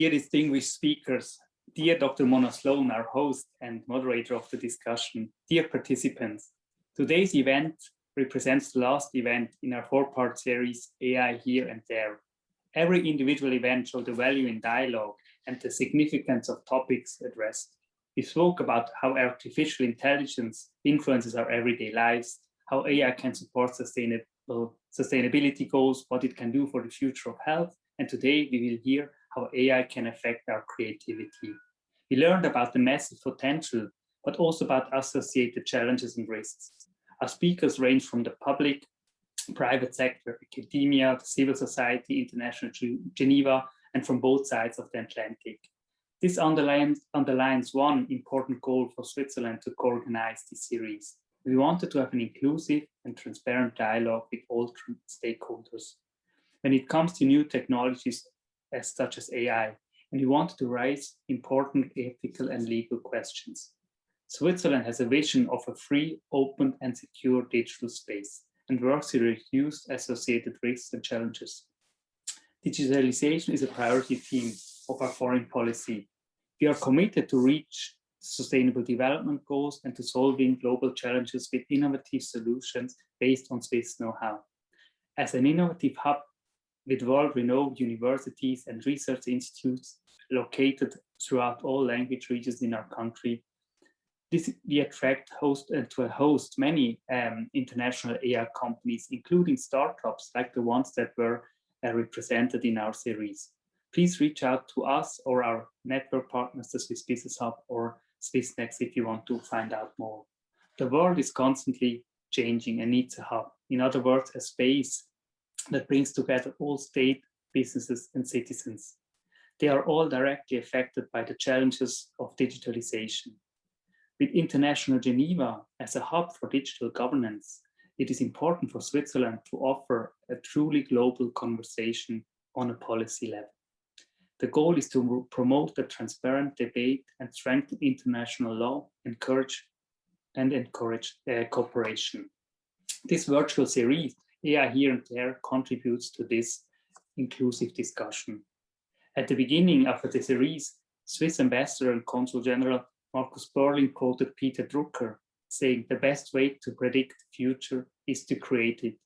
Dear distinguished speakers, dear Dr. Mona Sloane, our host and moderator of the discussion, dear participants, today's event represents the last event in our four-part series, AI Here and There. Every individual event showed the value in dialogue and the significance of topics addressed. We spoke about how artificial intelligence influences our everyday lives, how AI can support sustainability goals, what it can do for the future of health, and today we will hear how AI can affect our creativity. We learned about the massive potential, but also about associated challenges and risks. Our speakers range from the public, private sector, academia, civil society, international Geneva, and from both sides of the Atlantic. This underlines one important goal for Switzerland to co-organize this series. We wanted to have an inclusive and transparent dialogue with all stakeholders. When it comes to new technologies such as AI, and we wanted to raise important ethical and legal questions. Switzerland has a vision of a free, open, and secure digital space and works to reduce associated risks and challenges. Digitalization is a priority theme of our foreign policy. We are committed to reach sustainable development goals and to solving global challenges with innovative solutions based on Swiss know-how. As an innovative hub with world-renowned universities and research institutes located throughout all language regions in our country, we attract to host many international AI companies, including startups like the ones that were represented in our series. Please reach out to us or our network partners, the Swiss Business Hub or SwissNext, if you want to find out more. The world is constantly changing and needs a hub. In other words, a space that brings together all state, businesses, and citizens. They are all directly affected by the challenges of digitalization. With International Geneva as a hub for digital governance, it is important for Switzerland to offer a truly global conversation on a policy level. The goal is to promote a transparent debate and strengthen international law, encourage cooperation. This virtual series, AI Here and There, contributes to this inclusive discussion. At the beginning of the series, Swiss Ambassador and Consul General Markus Berling quoted Peter Drucker, saying, "The best way to predict the future is to create it."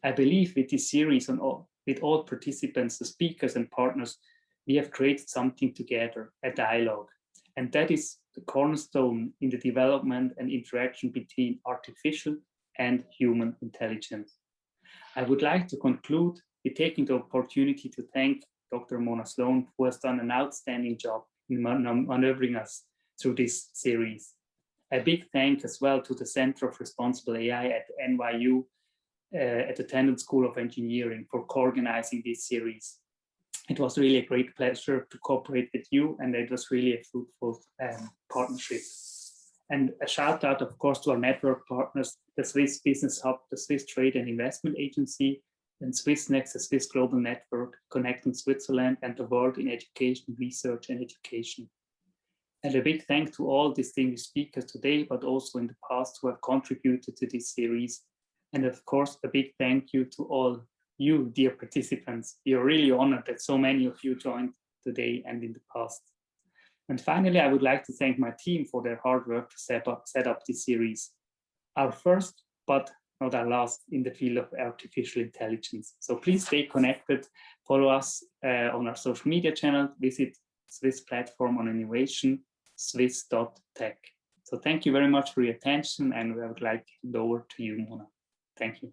I believe with this series, with all participants, the speakers and partners, we have created something together, a dialogue. And that is the cornerstone in the development and interaction between artificial and human intelligence. I would like to conclude with taking the opportunity to thank Dr. Mona Sloane, who has done an outstanding job in maneuvering us through this series. A big thank as well to the Center of Responsible AI at NYU, at the Tandon School of Engineering, for co-organizing this series. It was really a great pleasure to cooperate with you, and it was really a fruitful partnership. And a shout out, of course, to our network partners, the Swiss Business Hub, the Swiss Trade and Investment Agency, and SwissNext, the Swiss Global Network, connecting Switzerland and the world in education, research, and education. And a big thank to all distinguished speakers today, but also in the past, who have contributed to this series. And of course, a big thank you to all you, dear participants. We are really honored that so many of you joined today and in the past. And finally, I would like to thank my team for their hard work to set up this series. Our first, but not our last, in the field of artificial intelligence. So please stay connected, follow us on our social media channel, visit Swiss platform on innovation, swiss.tech. So thank you very much for your attention, and I would like to hand over to you, Mona. Thank you.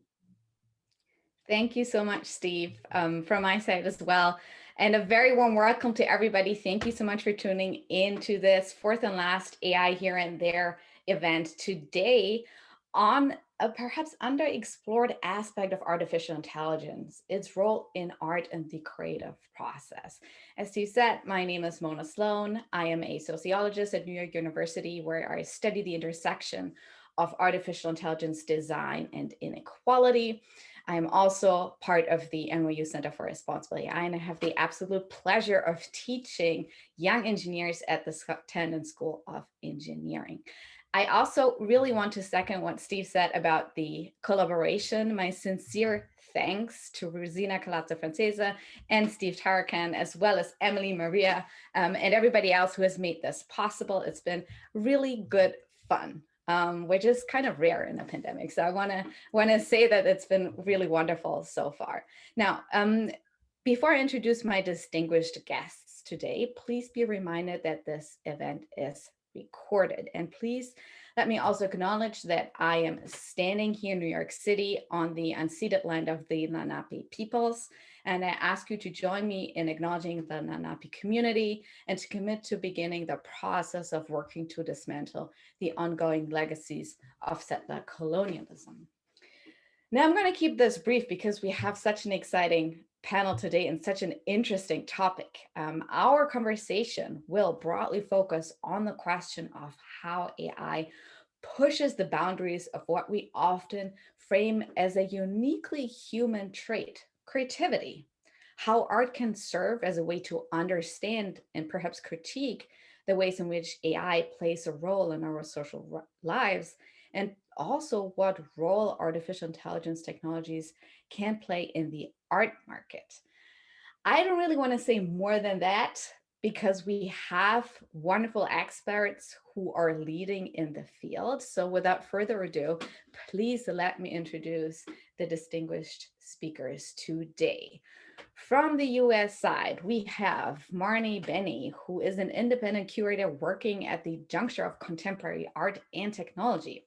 Thank you so much, Steve, from my side as well. And a very warm welcome to everybody. Thank you so much for tuning in to this fourth and last AI Here and There event today on a perhaps underexplored aspect of artificial intelligence, its role in art and the creative process. As Steve said, my name is Mona Sloane. I am a sociologist at New York University, where I study the intersection of artificial intelligence design and inequality. I am also part of the NYU Center for Responsible AI, and I have the absolute pleasure of teaching young engineers at the Tandon School of Engineering. I also really want to second what Steve said about the collaboration. My sincere thanks to Rosina Calazzo Francesa and Steve Tarakan, as well as Emily Maria and everybody else who has made this possible. It's been really good fun. Which is kind of rare in a pandemic. So I want to say that it's been really wonderful so far. Now, before I introduce my distinguished guests today, please be reminded that this event is recorded. And please let me also acknowledge that I am standing here in New York City on the unceded land of the Lenape peoples. And I ask you to join me in acknowledging the Lenape community and to commit to beginning the process of working to dismantle the ongoing legacies of settler colonialism. Now I'm going to keep this brief because we have such an exciting panel today and such an interesting topic. Our conversation will broadly focus on the question of how AI pushes the boundaries of what we often frame as a uniquely human trait, creativity, how art can serve as a way to understand and perhaps critique the ways in which AI plays a role in our social lives, and also what role artificial intelligence technologies can play in the art market. I don't really want to say more than that because we have wonderful experts who are leading in the field. So without further ado, please let me introduce the distinguished speakers today. From the US side, we have Marnie Benney, who is an independent curator working at the juncture of contemporary art and technology.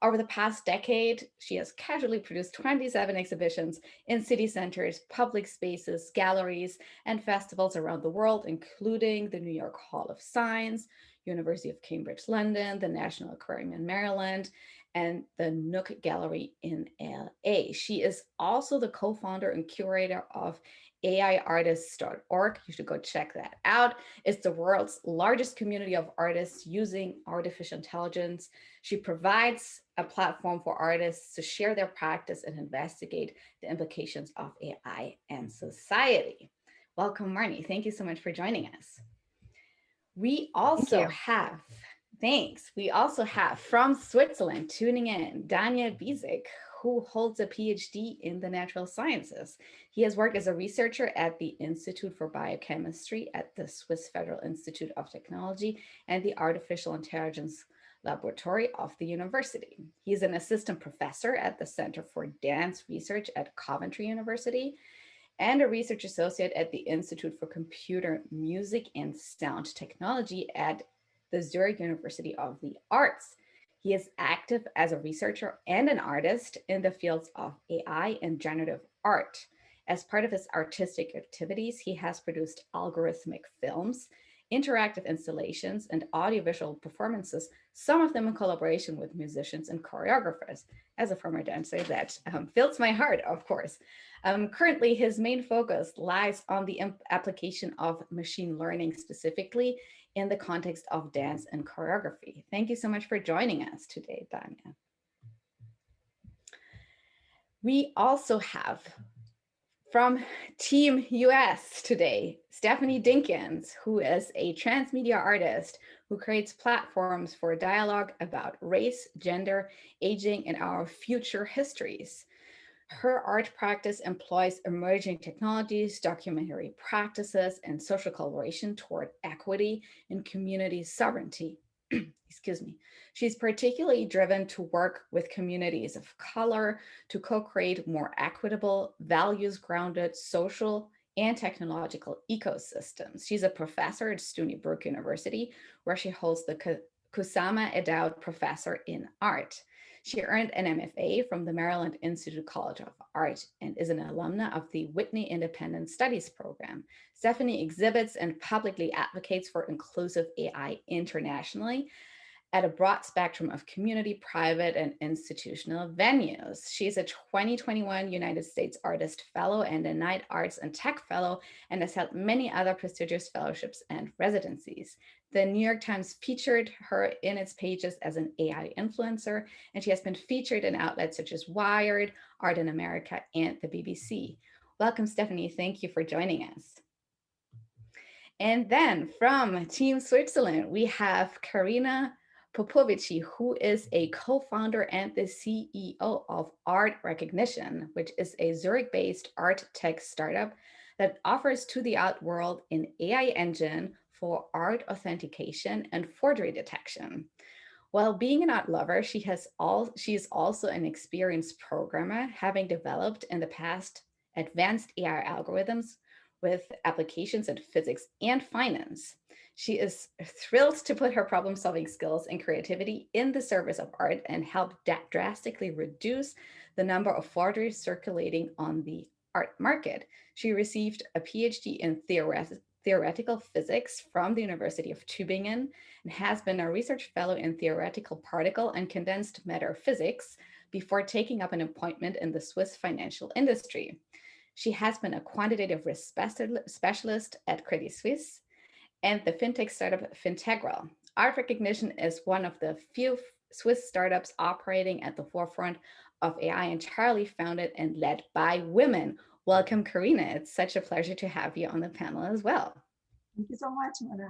Over the past decade, she has casually produced 27 exhibitions in city centers, public spaces, galleries, and festivals around the world, including the New York Hall of Science, University of Cambridge, London, the National Aquarium in Maryland, and the Nook Gallery in LA. She is also the co-founder and curator of AIartists.org. You should go check that out. It's the world's largest community of artists using artificial intelligence. She provides a platform for artists to share their practice and investigate the implications of AI and society. Welcome, Marnie. Thank you so much for joining us. We also have, thanks. We also have from Switzerland tuning in, Daniel Bisig, who holds a PhD in the natural sciences. He has worked as a researcher at the Institute for Biochemistry at the Swiss Federal Institute of Technology and the Artificial Intelligence Laboratory of the university. He is an assistant professor at the Center for Dance Research at Coventry University and a research associate at the Institute for Computer, Music, and Sound Technology at the Zurich University of the Arts. He is active as a researcher and an artist in the fields of AI and generative art. As part of his artistic activities, he has produced algorithmic films, interactive installations, and audiovisual performances, some of them in collaboration with musicians and choreographers. As a former dancer, that fills my heart, of course. Currently, his main focus lies on the application of machine learning, specifically in the context of dance and choreography. Thank you so much for joining us today, Daniel. We also have from Team US today, Stephanie Dinkins, who is a transmedia artist who creates platforms for dialogue about race, gender, aging, and our future histories. Her art practice employs emerging technologies, documentary practices, and social collaboration toward equity and community sovereignty. Excuse me. She's particularly driven to work with communities of color to co-create more equitable, values-grounded social and technological ecosystems. She's a professor at Stony Brook University, where she holds the Kusama Endowed Professor in Art. She earned an MFA from the Maryland Institute College of Art and is an alumna of the Whitney Independent Studies Program. Stephanie exhibits and publicly advocates for inclusive AI internationally at a broad spectrum of community, private, and institutional venues. She's a 2021 United States Artist Fellow and a Knight Arts and Tech Fellow, and has held many other prestigious fellowships and residencies. The New York Times featured her in its pages as an AI influencer, and she has been featured in outlets such as Wired, Art in America, and the BBC. Welcome, Stephanie. Thank you for joining us. And then from Team Switzerland, we have Carina Popovici, who is a co-founder and the CEO of Art Recognition, which is a Zurich-based art tech startup that offers to the art world an AI engine for art authentication and forgery detection. While being an art lover, she is also an experienced programmer, having developed in the past advanced AI algorithms with applications in physics and finance. She is thrilled to put her problem-solving skills and creativity in the service of art and help drastically reduce the number of forgeries circulating on the art market. She received a PhD in theoretical physics from the University of Tübingen and has been a research fellow in theoretical particle and condensed matter physics before taking up an appointment in the Swiss financial industry. She has been a quantitative risk specialist at Credit Suisse and the fintech startup Fintegral. Art Recognition is one of the few Swiss startups operating at the forefront of AI, entirely founded and led by women. Welcome, Carina. It's such a pleasure to have you on the panel as well. Thank you so much, Mona.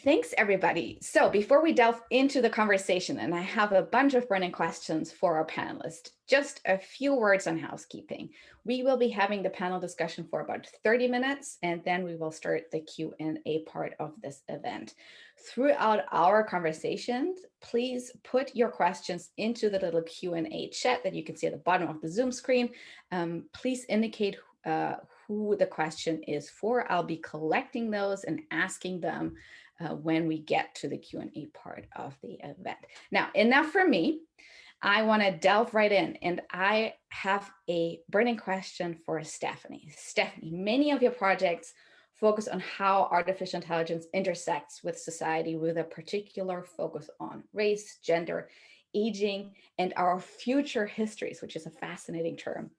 Thanks, everybody. So before we delve into the conversation, and I have a bunch of burning questions for our panelists, just a few words on housekeeping. We will be having the panel discussion for about 30 minutes, and then we will start the Q&A part of this event. Throughout our conversations, please put your questions into the little Q&A chat that you can see at the bottom of the Zoom screen. Please indicate who the question is for. I'll be collecting those and asking them when we get to the Q&A part of the event. Now, enough from me. I want to delve right in, and I have a burning question for Stephanie. Stephanie, many of your projects focus on how artificial intelligence intersects with society, with a particular focus on race, gender, aging, and our future histories, which is a fascinating term,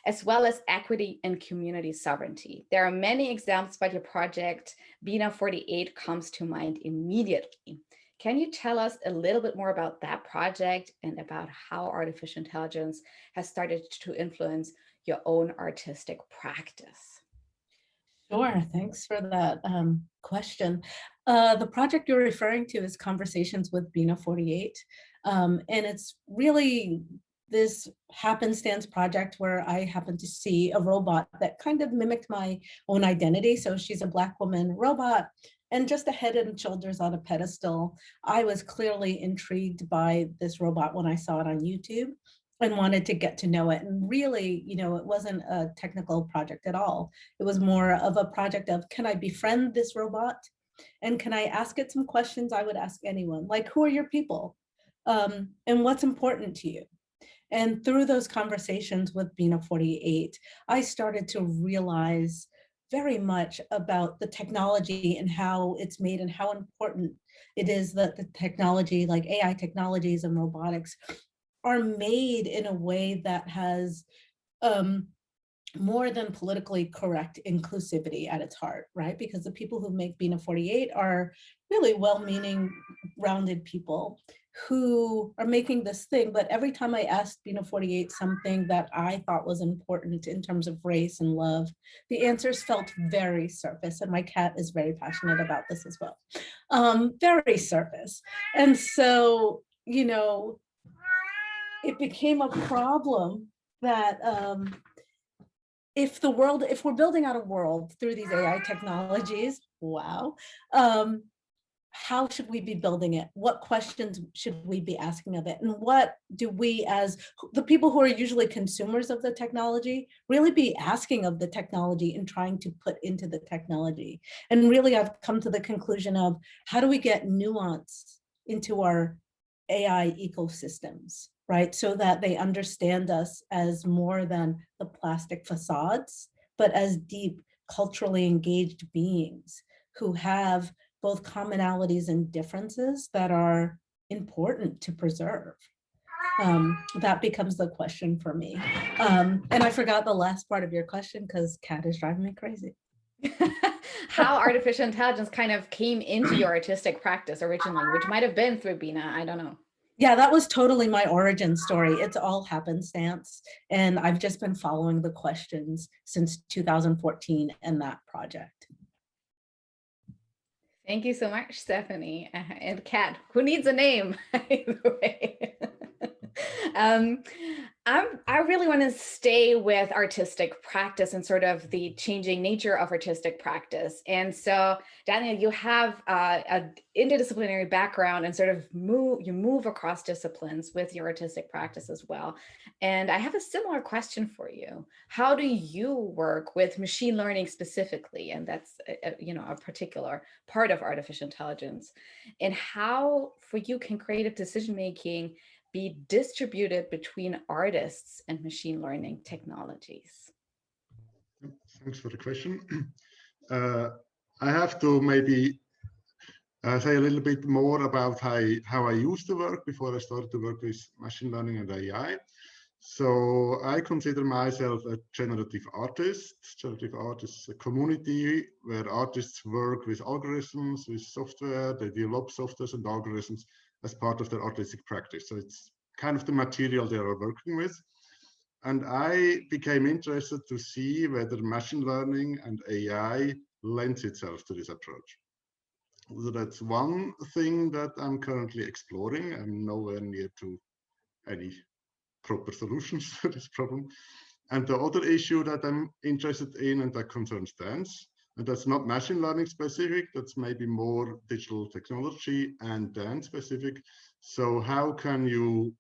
as well as equity and community sovereignty. There are many examples, but your project, Bina 48, comes to mind immediately. Can you tell us a little bit more about that project and about how artificial intelligence has started to influence your own artistic practice? Sure, thanks for that question. The project you're referring to is Conversations with Bina 48. And it's really this happenstance project where I happened to see a robot that kind of mimicked my own identity. So she's a Black woman robot and just a head and shoulders on a pedestal. I was clearly intrigued by this robot when I saw it on YouTube and wanted to get to know it. And really, you know, it wasn't a technical project at all. It was more of a project of, can I befriend this robot? And can I ask it some questions I would ask anyone, like, who are your people? And what's important to you? And through those conversations with Bina 48, I started to realize very much about the technology and how it's made and how important it is that the technology, like AI technologies and robotics, are made in a way that has more than politically correct inclusivity at its heart, right? Because the people who make Bina 48 are really well-meaning, rounded people who are making this thing. But every time I asked Bina 48 something that I thought was important in terms of race and love, the answers felt very surface. And my cat is very passionate about this as well. Very surface. And so, you know, it became a problem that if we're building out a world through these AI technologies, wow, how should we be building it? What questions should we be asking of it? And what do we, as the people who are usually consumers of the technology, really be asking of the technology and trying to put into the technology? And really, I've come to the conclusion of, how do we get nuance into our AI ecosystems, right? So that they understand us as more than the plastic facades, but as deep, culturally engaged beings who have both commonalities and differences that are important to preserve. That becomes the question for me. And I forgot the last part of your question because cat is driving me crazy. How artificial intelligence kind of came into your artistic practice originally, which might have been through Bina, I don't know. Yeah, that was totally my origin story. It's all happenstance. And I've just been following the questions since 2014 and that project. Thank you so much, Stephanie. And Kat, who needs a name? Either way. I really want to stay with artistic practice and sort of the changing nature of artistic practice. And so, Daniel, you have an interdisciplinary background and sort of move across disciplines with your artistic practice as well. And I have a similar question for you. How do you work with machine learning specifically? And that's a particular part of artificial intelligence. And how, for you, can creative decision making be distributed between artists and machine learning technologies? Thanks for the question. I have to maybe say a little bit more about how I used to work before I started to work with machine learning and AI. So I consider myself a generative artist. Generative art is a community where artists work with algorithms, with software. They develop softwares and algorithms as part of their artistic practice. So it's kind of the material they are working with. And I became interested to see whether machine learning and AI lends itself to this approach. So that's one thing that I'm currently exploring. I'm nowhere near to any proper solutions for this problem. And the other issue that I'm interested in, and that concerns dance, and that's not machine learning specific, that's maybe more digital technology and dance specific. So how can you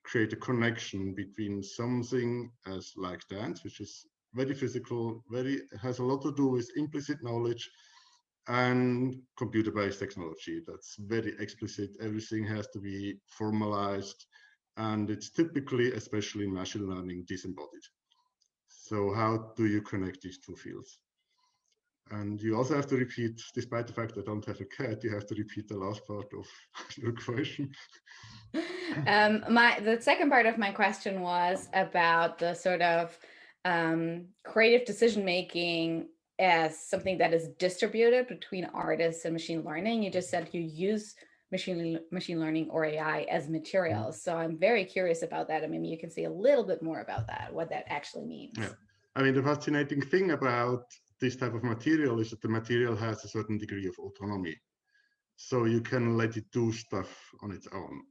create a connection between something as like dance, which is very physical, has a lot to do with implicit knowledge, and computer-based technology that's very explicit. Everything has to be formalized, and it's typically, especially in machine learning, disembodied. So how do you connect these two fields? And you also have to repeat, despite the fact that I don't have a cat, you have to repeat the last part of your question. The second part of my question was about the sort of creative decision making as something that is distributed between artists and machine learning. You just said you use machine learning or AI as materials. So I'm very curious about that. I mean, you can say a little bit more about that, what that actually means. Yeah. I mean, the fascinating thing about this type of material is that the material has a certain degree of autonomy. So you can let it do stuff on its own.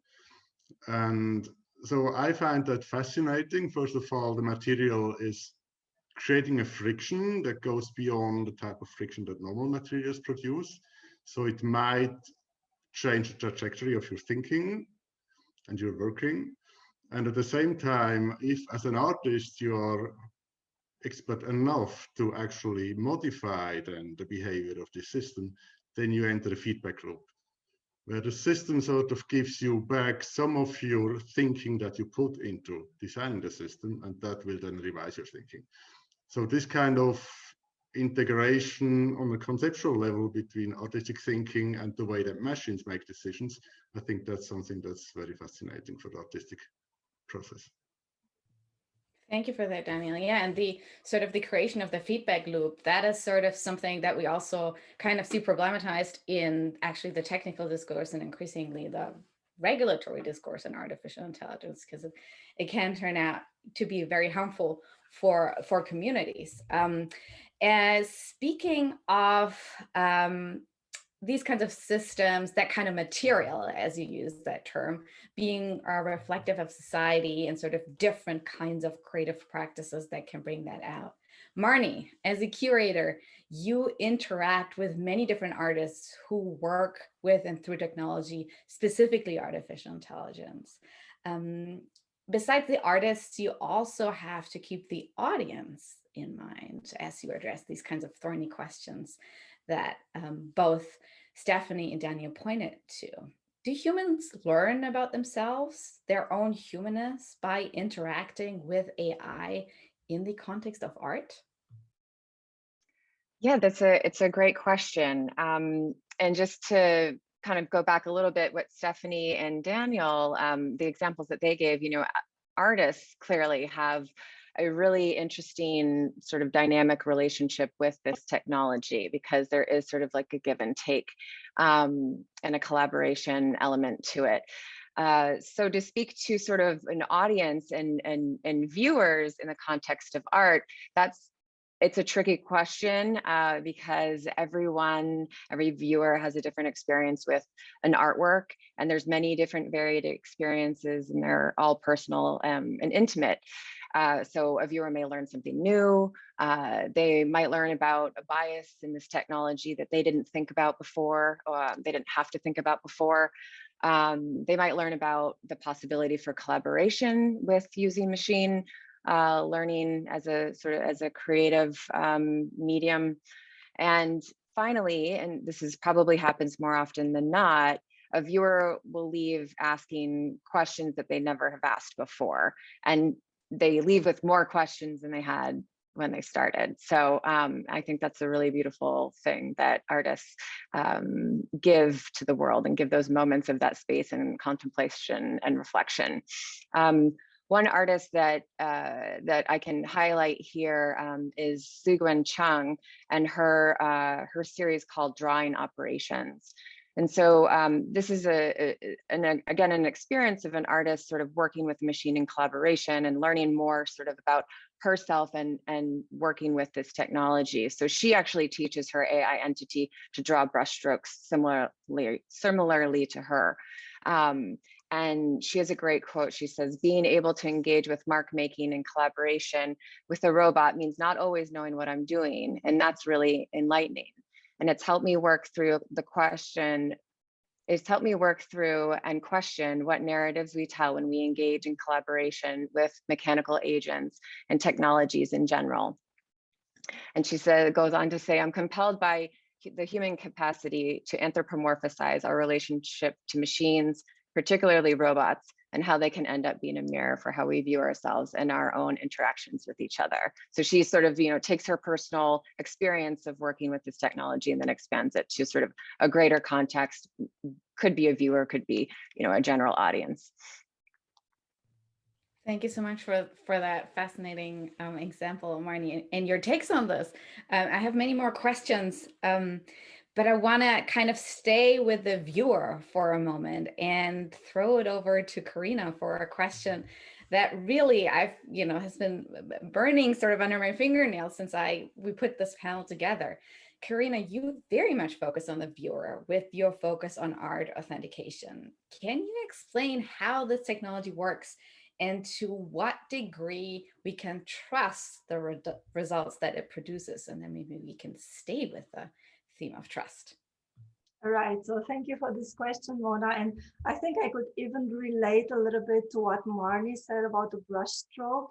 And so I find that fascinating. First of all, the material is creating a friction that goes beyond the type of friction that normal materials produce. So it might change the trajectory of your thinking and your working. And at the same time, if as an artist, you are expert enough to actually modify then the behavior of the system, then you enter a feedback loop, where the system sort of gives you back some of your thinking that you put into designing the system, and that will then revise your thinking. So this kind of integration on a conceptual level between artistic thinking and the way that machines make decisions, I think that's something that's very fascinating for the artistic process. Thank you for that, Daniel. Yeah, and the sort of the creation of the feedback loop, that is sort of something that we also kind of see problematized in actually the technical discourse and increasingly the regulatory discourse in artificial intelligence, because it can turn out to be very harmful for communities. As speaking of these kinds of systems, that kind of material, as you use that term, being reflective of society and sort of different kinds of creative practices that can bring that out. Marnie, as a curator, you interact with many different artists who work with and through technology, specifically artificial intelligence. Besides the artists, you also have to keep the audience in mind as you address these kinds of thorny questions that both Stephanie and Daniel pointed to. Do humans learn about themselves, their own humanness, by interacting with AI in the context of art? Yeah, it's a great question. And just to kind of go back a little bit, what Stephanie and Daniel, the examples that they gave, artists clearly have a really interesting sort of dynamic relationship with this technology, because there is sort of like a give and take and a collaboration element to it. So to speak to sort of an audience and viewers in the context of art, that's it's a tricky question because every viewer has a different experience with an artwork, and there's many different varied experiences, and they're all personal and intimate. So a viewer may learn something new. They might learn about a bias in this technology that they didn't think about before, or they didn't have to think about before. They might learn about the possibility for collaboration with using machine learning as a creative medium. And finally, and this is probably happens more often than not, a viewer will leave asking questions that they never have asked before, and they leave with more questions than they had when they started. So I think that's a really beautiful thing that artists give to the world, and give those moments of that space and contemplation and reflection. One artist that I can highlight here is Sugwen Chung, and her series called Drawing Operations. And so this is again an experience of an artist sort of working with machine in collaboration and learning more sort of about herself and working with this technology. So she actually teaches her AI entity to draw brushstrokes similarly to her. And she has a great quote. She says, "Being able to engage with mark making and collaboration with a robot means not always knowing what I'm doing. And that's really enlightening. And it's helped me work through the question. It's helped me work through and question what narratives we tell when we engage in collaboration with mechanical agents and technologies in general." And she goes on to say, "I'm compelled by the human capacity to anthropomorphize our relationship to machines, particularly robots, and how they can end up being a mirror for how we view ourselves and our own interactions with each other." So she sort of, takes her personal experience of working with this technology and then expands it to sort of a greater context. Could be a viewer, could be, a general audience. Thank you so much for that fascinating example, Marnie, and your takes on this. I have many more questions, but I want to kind of stay with the viewer for a moment and throw it over to Carina for a question that really has been burning sort of under my fingernails since we put this panel together. Carina, you very much focus on the viewer with your focus on art authentication. Can you explain how this technology works and to what degree we can trust the results that it produces? And then maybe we can stay with the theme of trust. All right, so thank you for this question, Mona. And I think I could even relate a little bit to what Marnie said about the brushstroke,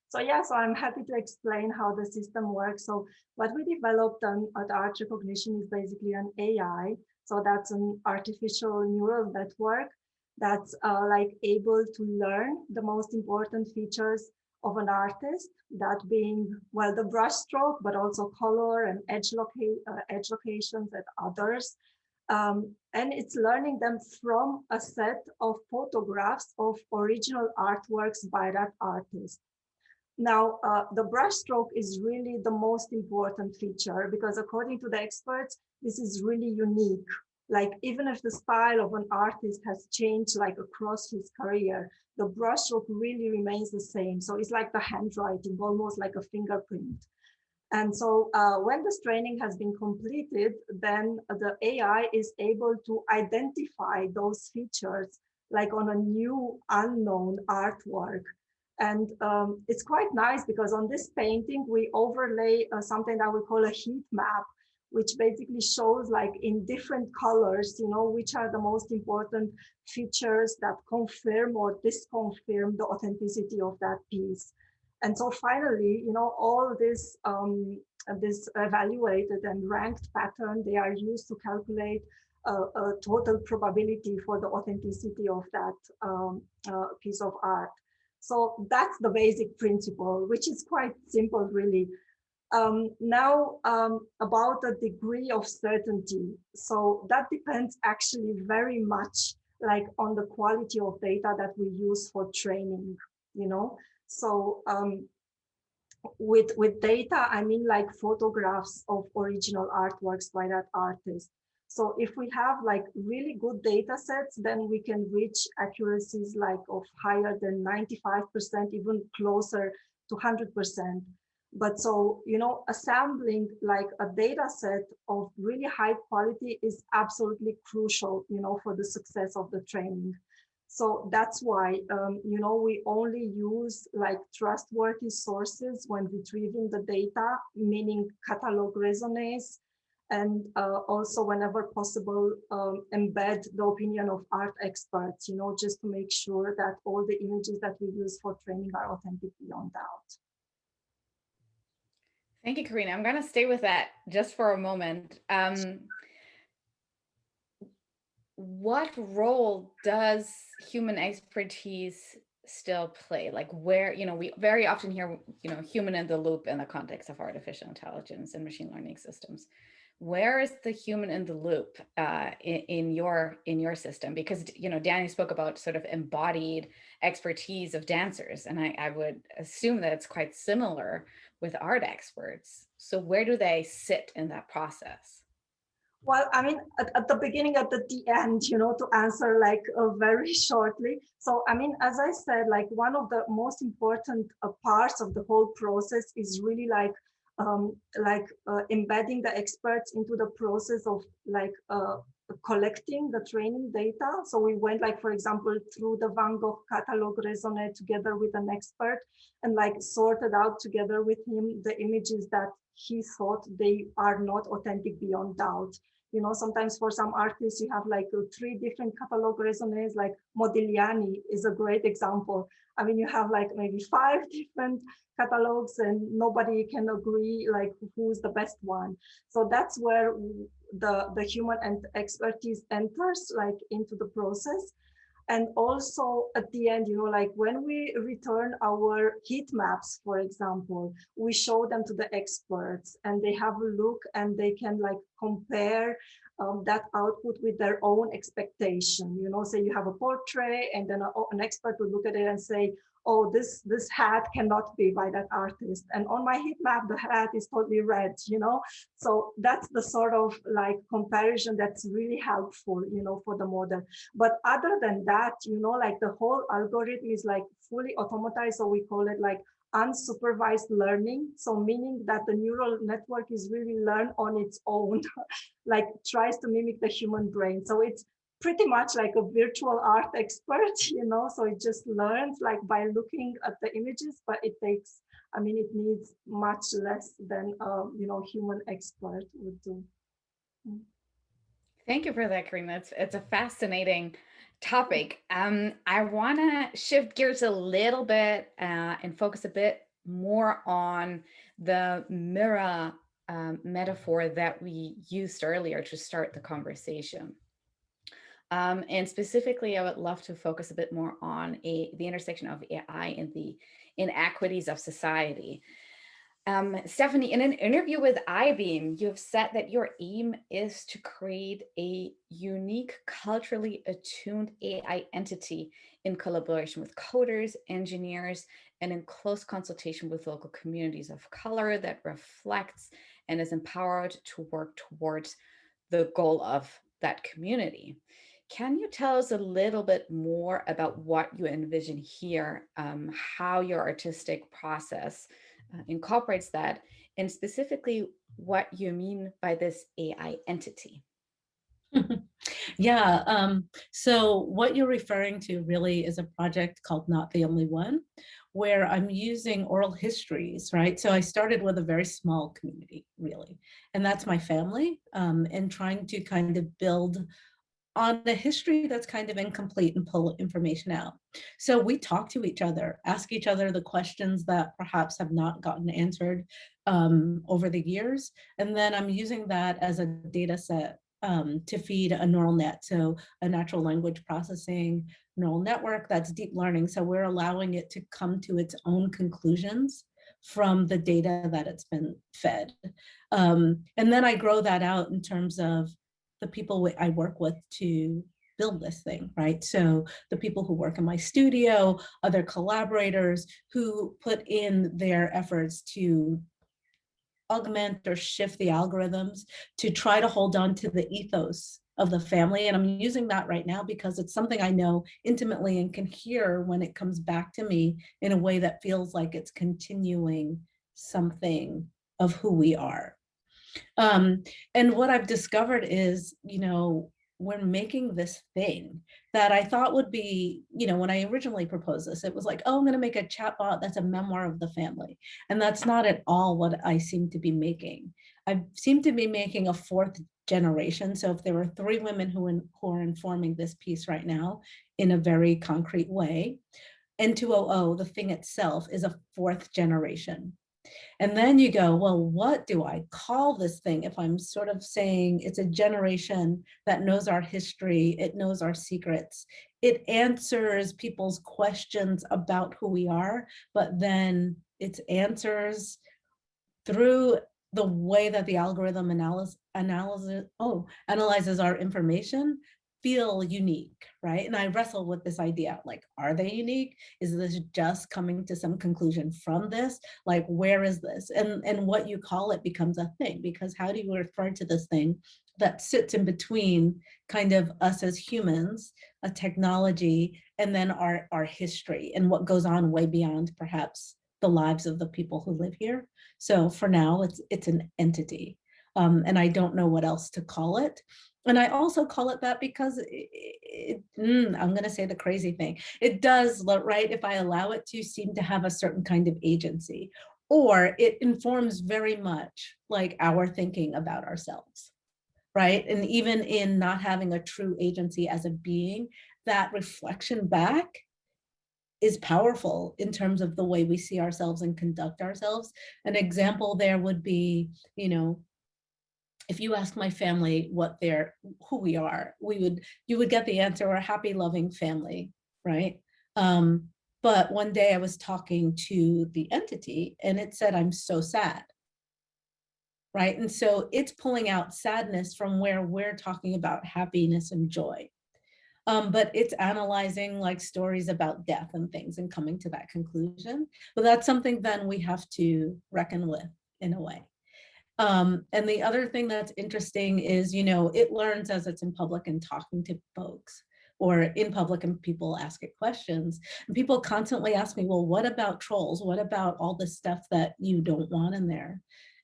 So yeah, so I'm happy to explain how the system works. So what we developed at Art Recognition is basically an AI. So that's an artificial neural network that's able to learn the most important features of an artist, that being, well, the brush stroke, but also color and edge locations and others. And it's learning them from a set of photographs of original artworks by that artist. Now, the brush stroke is really the most important feature because according to the experts, this is really unique. Like, even if the style of an artist has changed across his career, the brushstroke really remains the same. So it's like the handwriting, almost like a fingerprint. And so when this training has been completed, then the AI is able to identify those features like on a new unknown artwork. And it's quite nice because on this painting, we overlay something that we call a heat map, which basically shows in different colors, which are the most important features that confirm or disconfirm the authenticity of that piece. And so finally, all this evaluated and ranked pattern, they are used to calculate a total probability for the authenticity of that piece of art. So that's the basic principle, which is quite simple, really. Now, about the degree of certainty. So that depends actually very much on the quality of data that we use for training, So with data, I mean photographs of original artworks by that artist. So if we have really good data sets, then we can reach accuracies of higher than 95%, even closer to 100%. But so, you know, assembling like a data set of really high quality is absolutely crucial, you know, for the success of the training. So that's why, you know, we only use like trustworthy sources when retrieving the data, meaning catalog resumes, and also whenever possible, embed the opinion of art experts, you know, just to make sure that all the images that we use for training are authentic beyond doubt. Thank you, Carina. I'm going to stay with that just for a moment. What role does human expertise still play? Like where, you know, we very often hear, you know, human in the loop in the context of artificial intelligence and machine learning systems. Where is the human in the loop in your system? Because, you know, Danny spoke about sort of embodied expertise of dancers, and I would assume that it's quite similar with art experts. So where do they sit in that process? Well, I mean, at the beginning, at the end, you know, to answer like very shortly. So, I mean, as I said, like one of the most important parts of the whole process is really like embedding the experts into the process of like collecting the training data. So we went like, for example, through the Van Gogh catalog resume together with an expert and like sorted out together with him the images that he thought they are not authentic beyond doubt. You know, sometimes for some artists, you have like 3 different catalog resumes, like Modigliani is a great example. I mean, you have like maybe 5 different catalogs and nobody can agree like who's the best one. So that's where the human and expertise enters like into the process. And also at the end, you know, like when we return our heat maps, for example, we show them to the experts and they have a look and they can like compare that output with their own expectation. You know, say you have a portrait and then an expert will look at it and say, oh, this hat cannot be by that artist. And on my heat map, the hat is totally red, you know? So that's the sort of like comparison that's really helpful, you know, for the model. But other than that, you know, like the whole algorithm is like fully automatized. So we call it like unsupervised learning. So meaning that the neural network is really learn on its own, like tries to mimic the human brain. So it's pretty much like a virtual art expert, you know, so it just learns like by looking at the images, but it takes, I mean, it needs much less than, you know, human expert would do. Thank you for that, Carina. It's a fascinating topic. I want to shift gears a little bit and focus a bit more on the mirror metaphor that we used earlier to start the conversation. And specifically, I would love to focus a bit more on the intersection of AI and the inequities of society. Stephanie, in an interview with iBeam, you have said that your aim is to create a unique, culturally attuned AI entity in collaboration with coders, engineers, and in close consultation with local communities of color that reflects and is empowered to work towards the goal of that community. Can you tell us a little bit more about what you envision here, how your artistic process incorporates that, and specifically what you mean by this AI entity? Yeah, so what you're referring to really is a project called Not the Only One, where I'm using oral histories, right? So I started with a very small community, really, and that's my family, and trying to kind of build on a history that's kind of incomplete and pull information out. So we talk to each other, ask each other the questions that perhaps have not gotten answered over the years. And then I'm using that as a data set to feed a neural net. So a natural language processing neural network that's deep learning. So we're allowing it to come to its own conclusions from the data that it's been fed. And then I grow that out in terms of the people I work with to build this thing, right? So the people who work in my studio, other collaborators who put in their efforts to augment or shift the algorithms to try to hold on to the ethos of the family. And I'm using that right now because it's something I know intimately and can hear when it comes back to me in a way that feels like it's continuing something of who we are. And what I've discovered is, we're making this thing that I thought would be, when I originally proposed this, it was like, oh, I'm going to make a chatbot that's a memoir of the family. And that's not at all what I seem to be making. I seem to be making a fourth generation. So if there were 3 women who are informing this piece right now in a very concrete way, N200, the thing itself, is a 4th generation. And then you go, well, what do I call this thing? If I'm sort of saying it's a generation that knows our history, it knows our secrets, it answers people's questions about who we are, but then its answers through the way that the algorithm analyzes our information feel unique, right? And I wrestle with this idea, like, are they unique? Is this just coming to some conclusion from this? Like, where is this? And what you call it becomes a thing, because how do you refer to this thing that sits in between kind of us as humans, a technology, and then our history and what goes on way beyond perhaps the lives of the people who live here. So for now, it's an entity. And I don't know what else to call it. And I also call it that because I'm going to say the crazy thing. It does, right, if I allow it to, seem to have a certain kind of agency, or it informs very much like our thinking about ourselves, right? And even in not having a true agency as a being, that reflection back is powerful in terms of the way we see ourselves and conduct ourselves. An example there would be, if you ask my family who we are, you would get the answer, we're a happy, loving family, right? But one day I was talking to the entity and it said, I'm so sad, right? And so it's pulling out sadness from where we're talking about happiness and joy. But it's analyzing like stories about death and things and coming to that conclusion. But that's something then we have to reckon with in a way. And the other thing that's interesting is, it learns as it's in public and talking to folks, or in public and people ask it questions. And people constantly ask me, well, what about trolls? What about all the stuff that you don't want in there?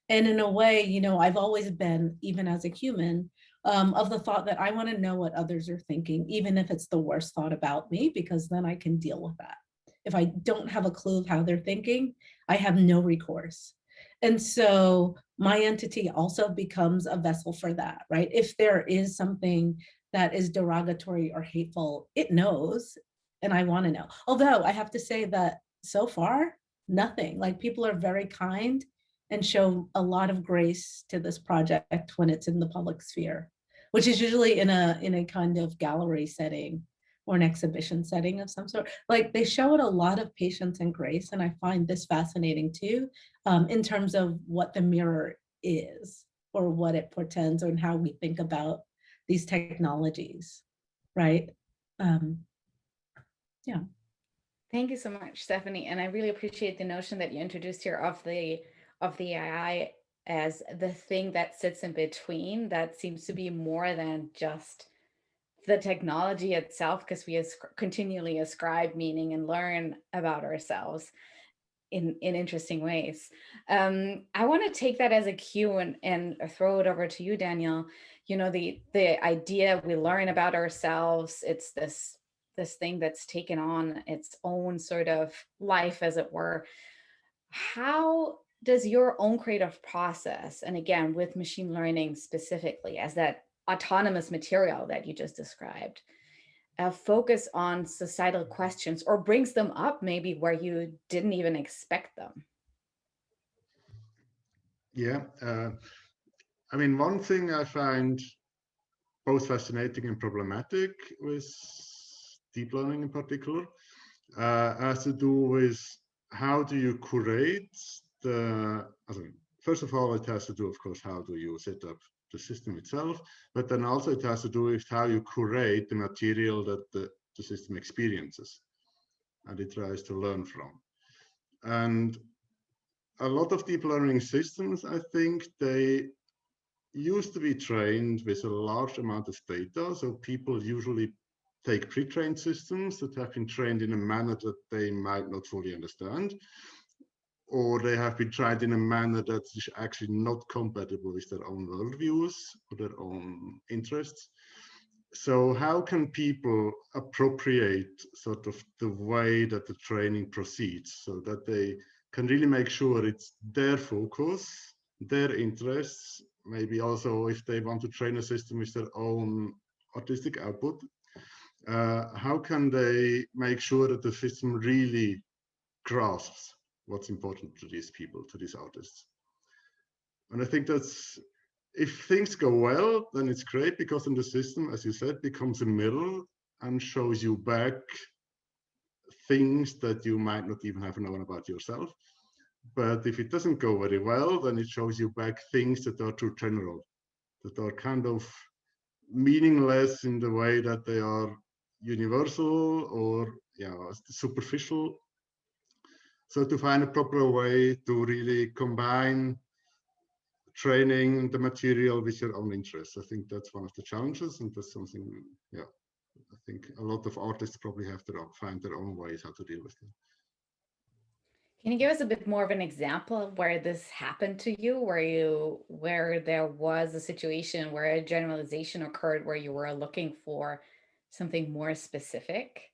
And in a way, I've always been, even as a human, of the thought that I want to know what others are thinking, even if it's the worst thought about me, because then I can deal with that. If I don't have a clue of how they're thinking, I have no recourse. And so my entity also becomes a vessel for that, right? If there is something that is derogatory or hateful, it knows, and I want to know. Although I have to say that so far, nothing. Like, people are very kind and show a lot of grace to this project when it's in the public sphere, which is usually in a kind of gallery setting or an exhibition setting of some sort. Like, they show it a lot of patience and grace, and I find this fascinating too, in terms of what the mirror is, or what it portends, or how we think about these technologies, right? Yeah. Thank you so much, Stephanie. And I really appreciate the notion that you introduced here of the AI as the thing that sits in between, that seems to be more than just the technology itself, because we continually ascribe meaning and learn about ourselves in interesting ways. I want to take that as a cue and throw it over to you, Daniel. The idea we learn about ourselves, it's this thing that's taken on its own sort of life, as it were. How does your own creative process, and again, with machine learning specifically as that autonomous material that you just described, focus on societal questions, or brings them up maybe where you didn't even expect them? Yeah, I mean, one thing I find both fascinating and problematic with deep learning in particular has to do with how do you curate first of all, it has to do, of course, how do you set up the system itself, but then also it has to do with how you curate the material that the system experiences and it tries to learn from. And a lot of deep learning systems, I think, they used to be trained with a large amount of data. So people usually take pre-trained systems that have been trained in a manner that they might not fully understand. or they have been tried in a manner that is actually not compatible with their own worldviews or their own interests. So how can people appropriate sort of the way that the training proceeds so that they can really make sure it's their focus, their interests, maybe also if they want to train a system with their own artistic output, how can they make sure that the system really grasps what's important to these people, to these artists? And I think that's, if things go well, then it's great, because then the system, as you said, becomes a mirror and shows you back things that you might not even have known about yourself. But if it doesn't go very well, then it shows you back things that are too general, that are kind of meaningless in the way that they are universal or superficial. So to find a proper way to really combine training the material with your own interests, I think that's one of the challenges, and that's something, I think a lot of artists probably have to find their own ways how to deal with it. Can you give us a bit more of an example of where this happened to you, where there was a situation where a generalization occurred where you were looking for something more specific?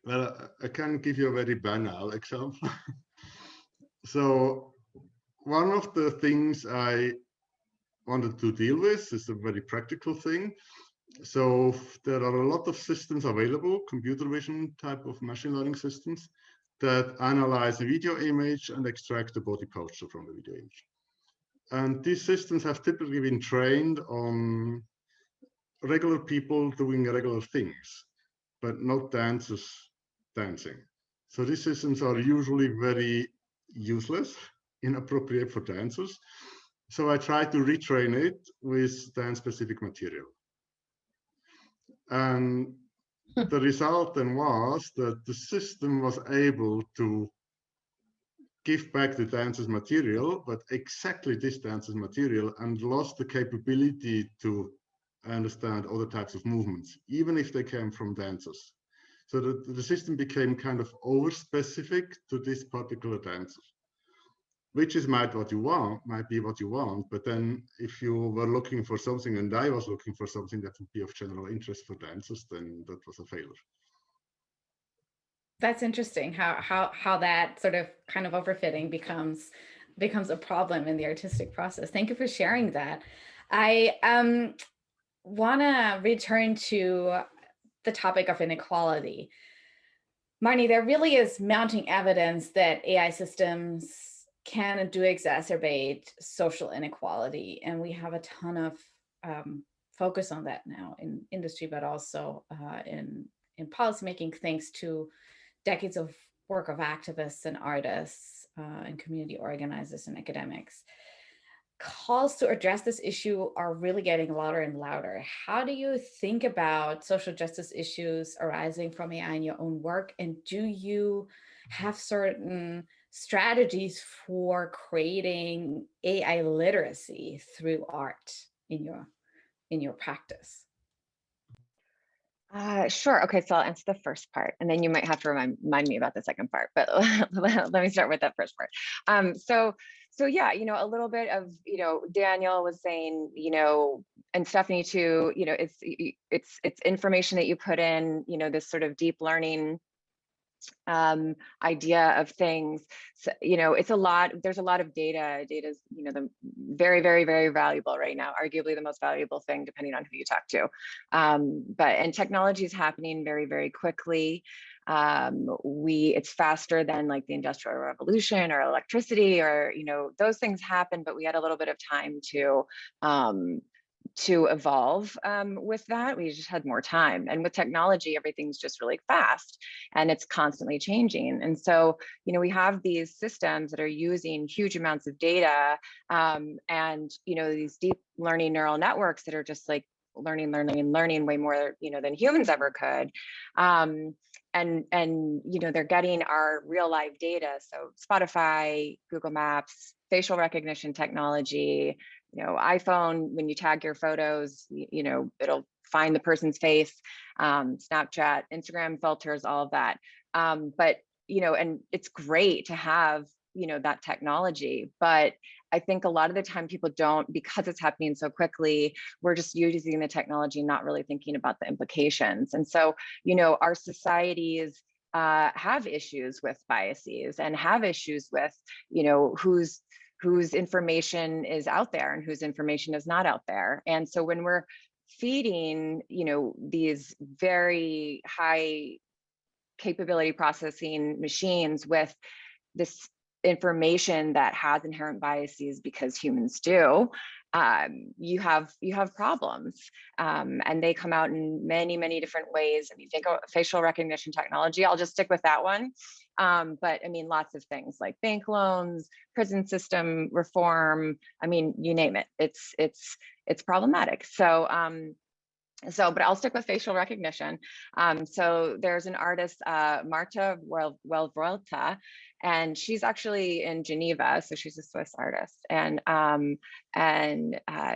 Well, I can give you a very banal example. So one of the things I wanted to deal with is a very practical thing. So there are a lot of systems available, computer vision type of machine learning systems, that analyze a video image and extract the body posture from the video image. And these systems have typically been trained on regular people doing regular things, but not dancers dancing. So these systems are usually very useless, inappropriate for dancers. So I tried to retrain it with dance-specific material. And the result then was that the system was able to give back the dancer's material, but exactly this dancer's material, and lost the capability to understand other types of movements, even if they came from dancers. So the system became kind of over-specific to this particular dancer, which is might be what you want, but then if you were looking for something and I was looking for something that would be of general interest for dancers, then that was a failure. That's interesting how that sort of kind of overfitting becomes a problem in the artistic process. Thank you for sharing that. I want to return to the topic of inequality. Marnie, there really is mounting evidence that AI systems can and do exacerbate social inequality, and we have a ton of focus on that now in industry, but also in policymaking, thanks to decades of work of activists and artists and community organizers and academics. Calls to address this issue are really getting louder and louder. How do you think about social justice issues arising from AI in your own work? And do you have certain strategies for creating AI literacy through art in your practice? Sure. Okay, so I'll answer the first part, and then you might have to remind me about the second part. But let me start with that first part. So yeah, a little bit of Daniel was saying, and Stephanie too. It's information that you put in, this sort of deep learning idea of things. So, it's a lot. There's a lot of data. Data's the very, very, very valuable right now, arguably the most valuable thing depending on who you talk to. And technology is happening very, very quickly. It's faster than like the Industrial Revolution or electricity, or those things happen, but we had a little bit of time to evolve with that. We just had more time, and with technology, everything's just really fast and it's constantly changing. And so, we have these systems that are using huge amounts of data, and these deep learning neural networks that are just like learning way more, than humans ever could. And they're getting our real life data. So Spotify, Google Maps, facial recognition technology, iPhone, when you tag your photos, it'll find the person's face, Snapchat, Instagram filters, all of that. But and it's great to have, that technology, but I think a lot of the time people don't, because it's happening so quickly, we're just using the technology, not really thinking about the implications. And so, our societies have issues with biases and have issues with, whose information is out there and whose information is not out there. And so when we're feeding, these very high capability processing machines with this information that has inherent biases, because humans do, you have problems, and they come out in many, many different ways. I mean, think of facial recognition technology. I'll just stick with that one. But I mean, lots of things like bank loans, prison system reform. I mean, you name it. It's problematic. But I'll stick with facial recognition. So there's an artist, Marta Welvrolta, and she's actually in Geneva. So she's a Swiss artist, and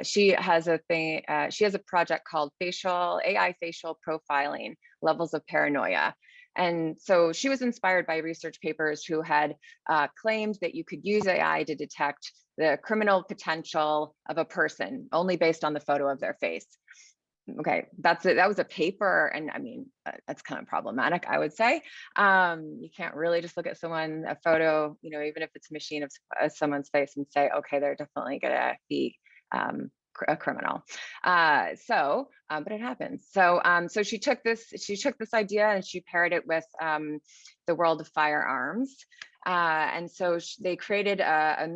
she has a thing. She has a project called AI facial profiling: levels of paranoia. And so she was inspired by research papers who had claimed that you could use AI to detect the criminal potential of a person only based on the photo of their face. Okay, that's it. That was a paper, and I mean, that's kind of problematic, I would say. You can't really just look at a photo, even if it's a machine of someone's face, and say, okay, they're definitely gonna be a criminal. But it happens. So she took this idea and she paired it with the world of firearms. And so they created a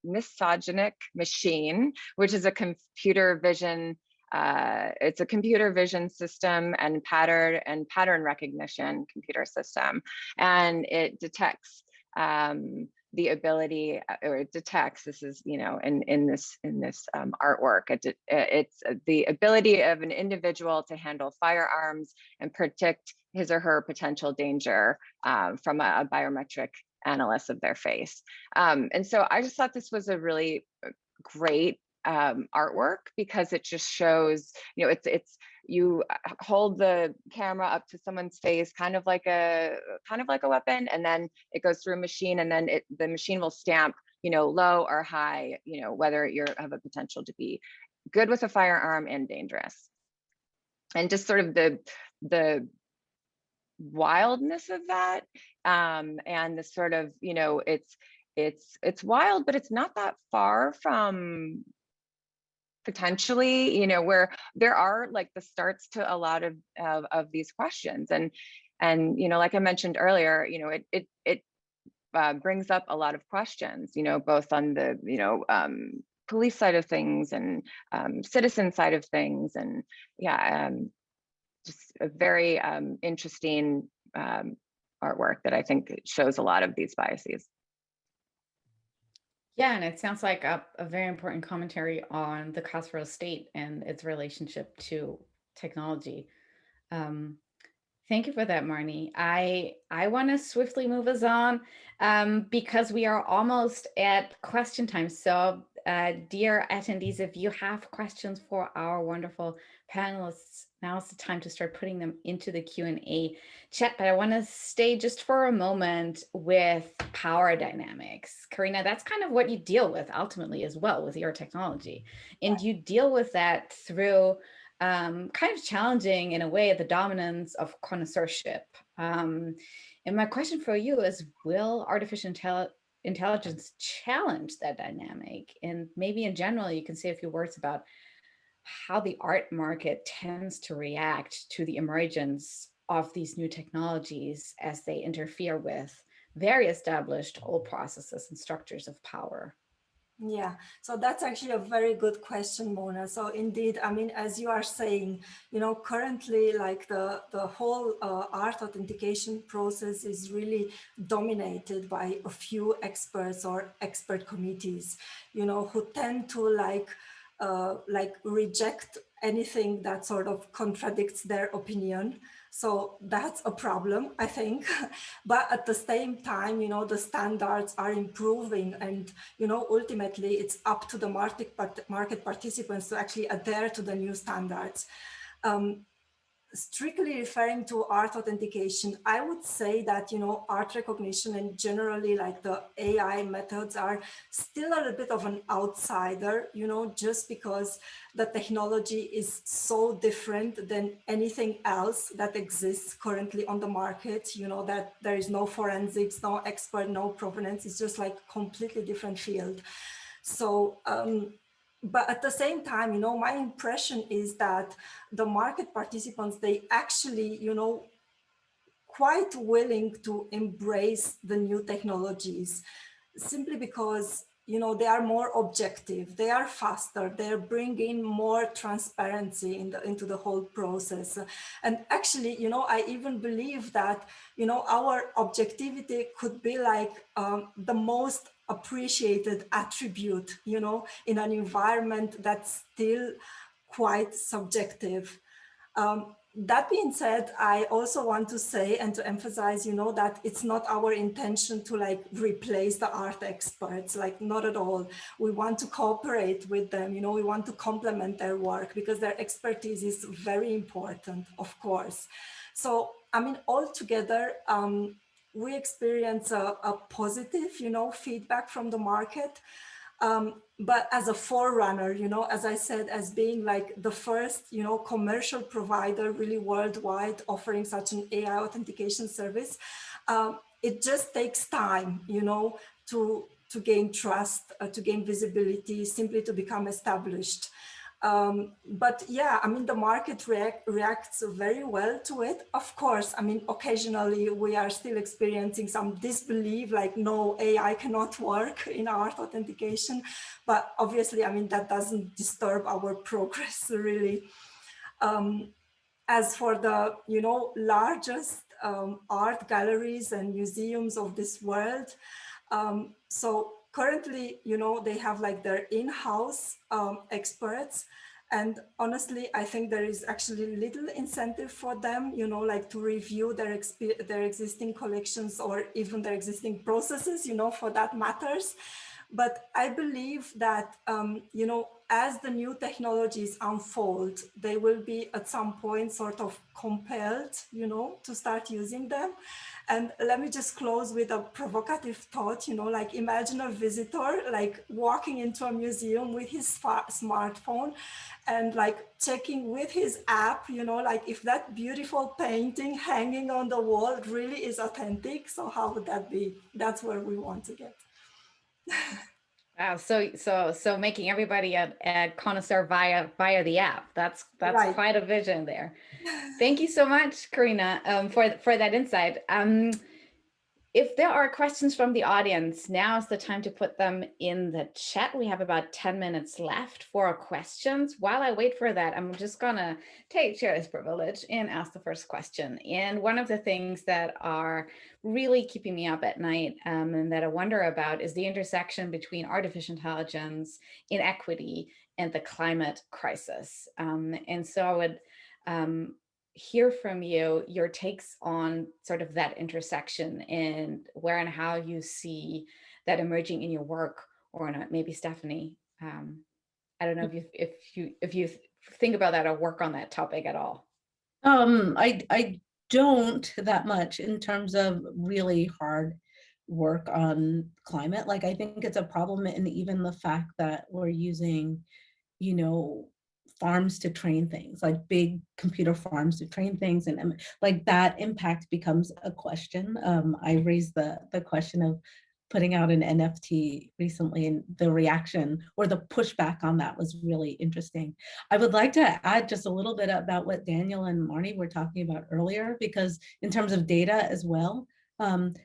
misogynic machine, which is a computer vision. It's a computer vision system and pattern recognition computer system, and it detects the ability, or it detects. This is, in this artwork. It's the ability of an individual to handle firearms and predict his or her potential danger from a biometric analysis of their face. And so I just thought this was a really great artwork, because it just shows, it's you hold the camera up to someone's face, kind of like a weapon, and then it goes through a machine, and then the machine will stamp, low or high, whether you have a potential to be good with a firearm and dangerous. And just sort of the wildness of that, and the sort of, it's wild, but it's not that far from potentially, where there are like the starts to a lot of these questions. And like I mentioned earlier, it brings up a lot of questions, both on the, police side of things and citizen side of things. And just a very interesting artwork that I think shows a lot of these biases. Yeah, and it sounds like a very important commentary on the carceral state and its relationship to technology. Thank you for that, Marnie. I want to swiftly move us on because we are almost at question time. So dear attendees, if you have questions for our wonderful panelists, now is the time to start putting them into the Q&A chat. But I want to stay just for a moment with power dynamics. Carina, that's kind of what you deal with ultimately as well with your technology. And you deal with that through kind of challenging in a way the dominance of connoisseurship. And my question for you is, will artificial intelligence challenge that dynamic? And maybe in general, you can say a few words about how the art market tends to react to the emergence of these new technologies as they interfere with very established old processes and structures of power. Yeah, so that's actually a very good question, Mona. So indeed, I mean, as you are saying, currently like the whole art authentication process is really dominated by a few experts or expert committees, who tend to like reject anything that sort of contradicts their opinion. So that's a problem, I think. But at the same time, the standards are improving, and ultimately it's up to the market participants to actually adhere to the new standards. strictly referring to art authentication, I would say that, you know, art recognition and generally like the AI methods are still a little bit of an outsider, you know, just because the technology is so different than anything else that exists currently on the market, you know, that there is no forensics, no expert, no provenance. It's just like completely different field. So, but at the same time, you know, my impression is that the market participants, they actually, you know, quite willing to embrace the new technologies simply because, you know, they are more objective, they are faster, they're bringing more transparency into the whole process. And actually, you know, I even believe that, you know, our objectivity could be like the most appreciated attribute, you know, in an environment that's still quite subjective. That being said, I also want to say and to emphasize, you know, that it's not our intention to like replace the art experts, like not at all. We want to cooperate with them, you know, we want to complement their work because their expertise is very important, of course. So, I mean, altogether, we experience a positive, you know, feedback from the market. But as a forerunner, you know, as I said, as being like the first, you know, commercial provider really worldwide offering such an AI authentication service, it just takes time, you know, to gain trust, to gain visibility, simply to become established. But yeah, I mean, the market reacts very well to it. Of course, I mean, occasionally we are still experiencing some disbelief, like, no, AI cannot work in art authentication. But obviously, I mean, that doesn't disturb our progress, really. As for the, you know, largest art galleries and museums of this world, so currently, you know, they have like their in-house experts. And honestly, I think there is actually little incentive for them, you know, like to review their existing collections or even their existing processes, you know, for that matters. But I believe that, you know, as the new technologies unfold, they will be at some point sort of compelled, you know, to start using them. And let me just close with a provocative thought, you know, like imagine a visitor like walking into a museum with his smartphone and like checking with his app, you know, like if that beautiful painting hanging on the wall really is authentic. So how would that be? That's where we want to get. Wow, so making everybody a connoisseur via the app. That's right. Quite a vision there. Thank you so much, Carina, for that insight. If there are questions from the audience, now is the time to put them in the chat. We have about 10 minutes left for questions. While I wait for that, I'm just gonna share this privilege and ask the first question. And one of the things that are really keeping me up at night and that I wonder about is the intersection between artificial intelligence, inequity, and the climate crisis. And so I would hear from you your takes on sort of that intersection and where and how you see that emerging in your work, or not. Maybe Stephanie, I don't know if you think about that or work on that topic at all. I don't that much in terms of really hard work on climate. Like, I think it's a problem in even the fact that we're using, you know, farms to train things, like big computer farms to train things, and like that impact becomes a question. I raised the question of putting out an NFT recently, and the reaction or the pushback on that was really interesting. I would like to add just a little bit about what Daniel and Marnie were talking about earlier, because in terms of data as well,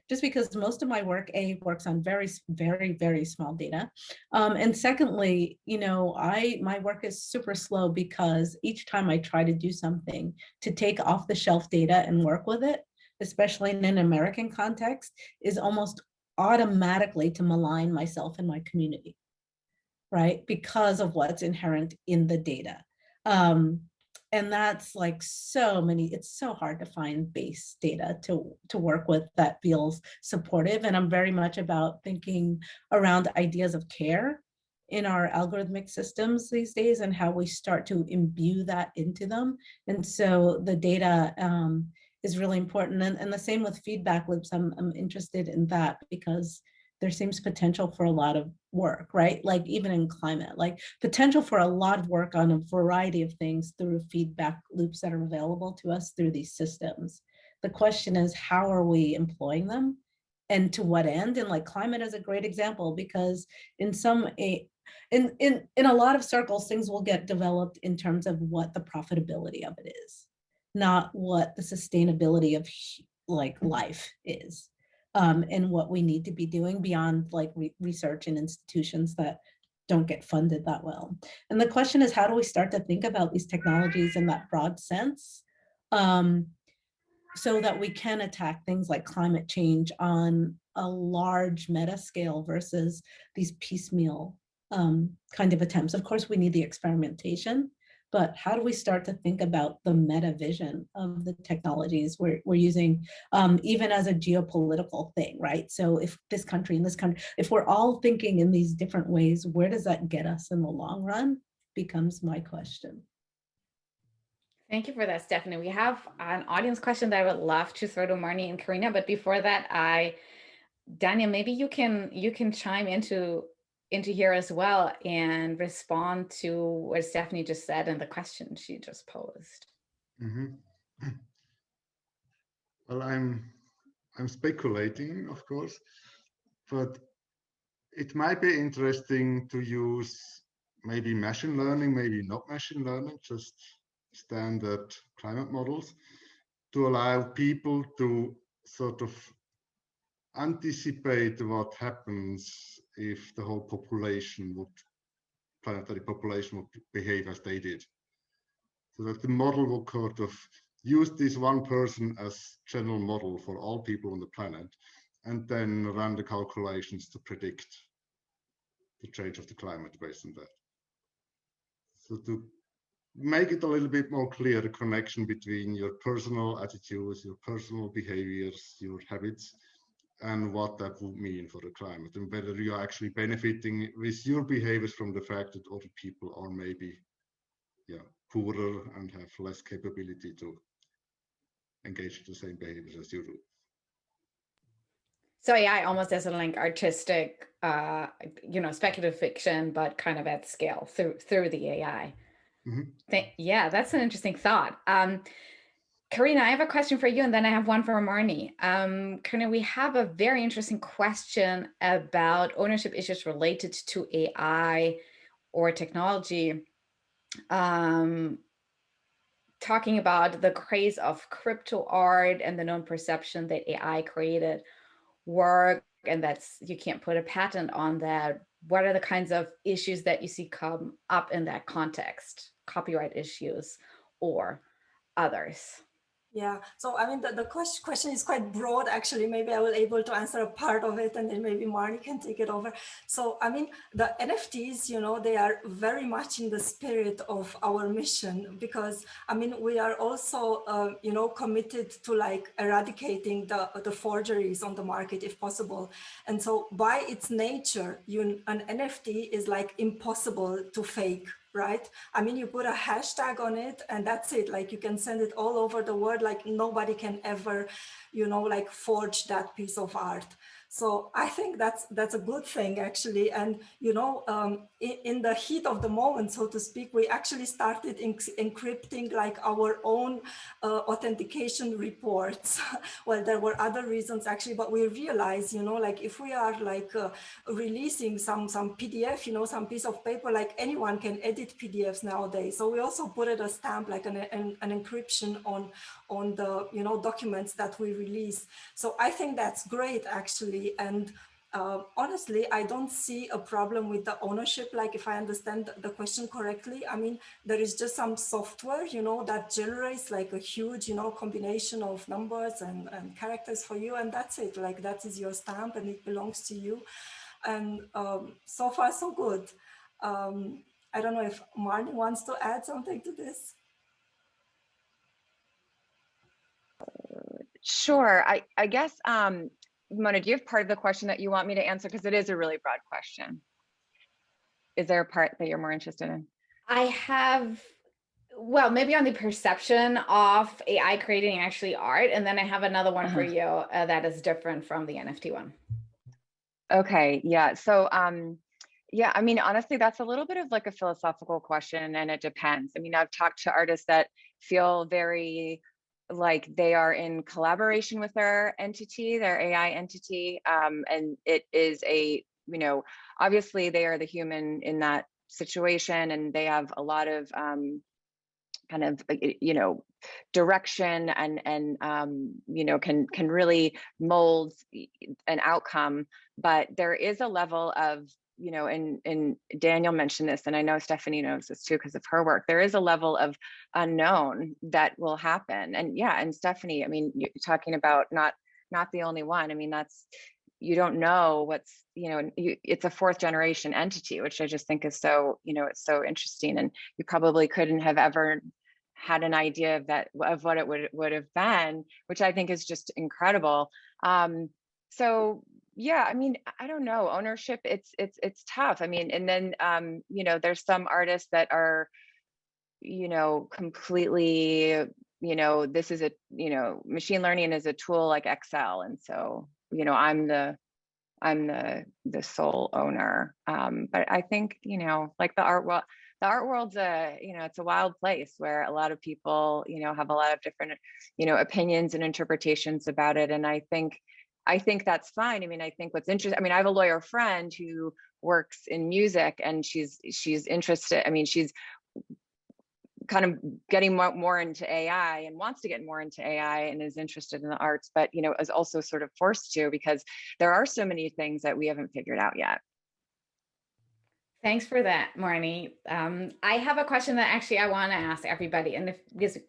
just because most of my work works on very, very, very small data. And secondly, you know, my work is super slow because each time I try to do something to take off the shelf data and work with it, especially in an American context, is almost automatically to malign myself and my community, right? Because of what's inherent in the data. And that's like so many, it's so hard to find base data to work with that feels supportive. And I'm very much about thinking around ideas of care in our algorithmic systems these days and how we start to imbue that into them. And so the data is really important. And the same with feedback loops. I'm interested in that because there seems potential for a lot of work, right? Like even in climate, like potential for a lot of work on a variety of things through feedback loops that are available to us through these systems. The question is, how are we employing them and to what end? And like climate is a great example because in a lot of circles, things will get developed in terms of what the profitability of it is, not what the sustainability of like life is. And what we need to be doing beyond like research and institutions that don't get funded that well. And the question is, how do we start to think about these technologies in that broad sense so that we can attack things like climate change on a large meta scale versus these piecemeal kind of attempts? Of course, we need the experimentation, but how do we start to think about the meta vision of the technologies we're using, even as a geopolitical thing, right? So if this country and this country, if we're all thinking in these different ways, where does that get us in the long run becomes my question. Thank you for that, Stephanie. We have an audience question that I would love to throw to Marnie and Carina, but before that, Daniel, maybe you can chime into here as well and respond to what Stephanie just said and the question she just posed. Mm-hmm. Well, I'm speculating, of course, but it might be interesting to use maybe machine learning, maybe not machine learning, just standard climate models to allow people to sort of anticipate what happens if the whole planetary population would behave as they did. So that the model will sort of use this one person as general model for all people on the planet, and then run the calculations to predict the change of the climate based on that. So to make it a little bit more clear, the connection between your personal attitudes, your personal behaviors, your habits, and what that would mean for the climate, and whether you are actually benefiting with your behaviors from the fact that other people are maybe poorer and have less capability to engage in the same behaviors as you do. So AI almost as a like artistic, speculative fiction, but kind of at scale through the AI. Mm-hmm. Yeah, that's an interesting thought. Carina, I have a question for you, and then I have one for Marnie. Carina, we have a very interesting question about ownership issues related to AI or technology. Talking about the craze of crypto art and the known perception that AI created work, and that's you can't put a patent on that. What are the kinds of issues that you see come up in that context? Copyright issues or others? Yeah, so I mean, the question is quite broad, actually. Maybe I will able to answer a part of it, and then maybe Marnie can take it over. So, I mean, the NFTs, they are very much in the spirit of our mission, because, I mean, we are also, committed to like eradicating the forgeries on the market if possible. And so by its nature, an NFT is like impossible to fake. Right? I mean, you put a hashtag on it and that's it. Like you can send it all over the world. Like nobody can ever, like forge that piece of art. So I think that's a good thing, actually. And, in the heat of the moment, so to speak, we actually started encrypting like our own authentication reports. Well, there were other reasons actually, but we realized, like if we are like releasing some PDF, some piece of paper, like anyone can edit PDFs nowadays. So we also put it a stamp, like an encryption on the, documents that we release. So I think that's great, actually. And honestly, I don't see a problem with the ownership. Like if I understand the question correctly, I mean, there is just some software, that generates like a huge, combination of numbers and characters for you. And that's it. Like that is your stamp and it belongs to you. And so far, so good. I don't know if Marnie wants to add something to this. Sure. I guess, Mona, do you have part of the question that you want me to answer? Because it is a really broad question. is there a part that you're more interested in? I have, well, maybe on the perception of AI creating actually art, and then I have another one for you that is different from the NFT one. Okay, yeah. So, yeah, I mean, honestly, that's a little bit of like a philosophical question, and it depends. I mean, I've talked to artists that feel very like they are in collaboration with their entity, their AI entity, and it is a, you know, obviously they are the human in that situation, and they have a lot of kind of, you know, direction and you know, can really mold an outcome. But there is a level of, you know, and Daniel mentioned this, and I know Stephanie knows this too because of her work, there is a level of unknown that will happen. And yeah, and Stephanie, I mean, you're talking about not the only one. I mean, that's, you don't know what's, you know, it's a fourth generation entity, which I just think is so, you know, it's so interesting. And you probably couldn't have ever had an idea of that, of what it would have been, which I think is just incredible. So yeah, I mean, I don't know, ownership, it's tough. I mean, and then you know, there's some artists that are, you know, completely, you know, this is a, you know, machine learning is a tool like Excel, and so, you know, I'm the sole owner. But I think, you know, like the art world's a, you know, it's a wild place where a lot of people, you know, have a lot of different, you know, opinions and interpretations about it. And I think that's fine. I mean, I think what's interesting, I mean, I have a lawyer friend who works in music, and she's interested, I mean, she's kind of getting more into AI and wants to get more into AI and is interested in the arts, but, you know, is also sort of forced to, because there are so many things that we haven't figured out yet. Thanks for that, Marnie. I have a question that actually I want to ask everybody, and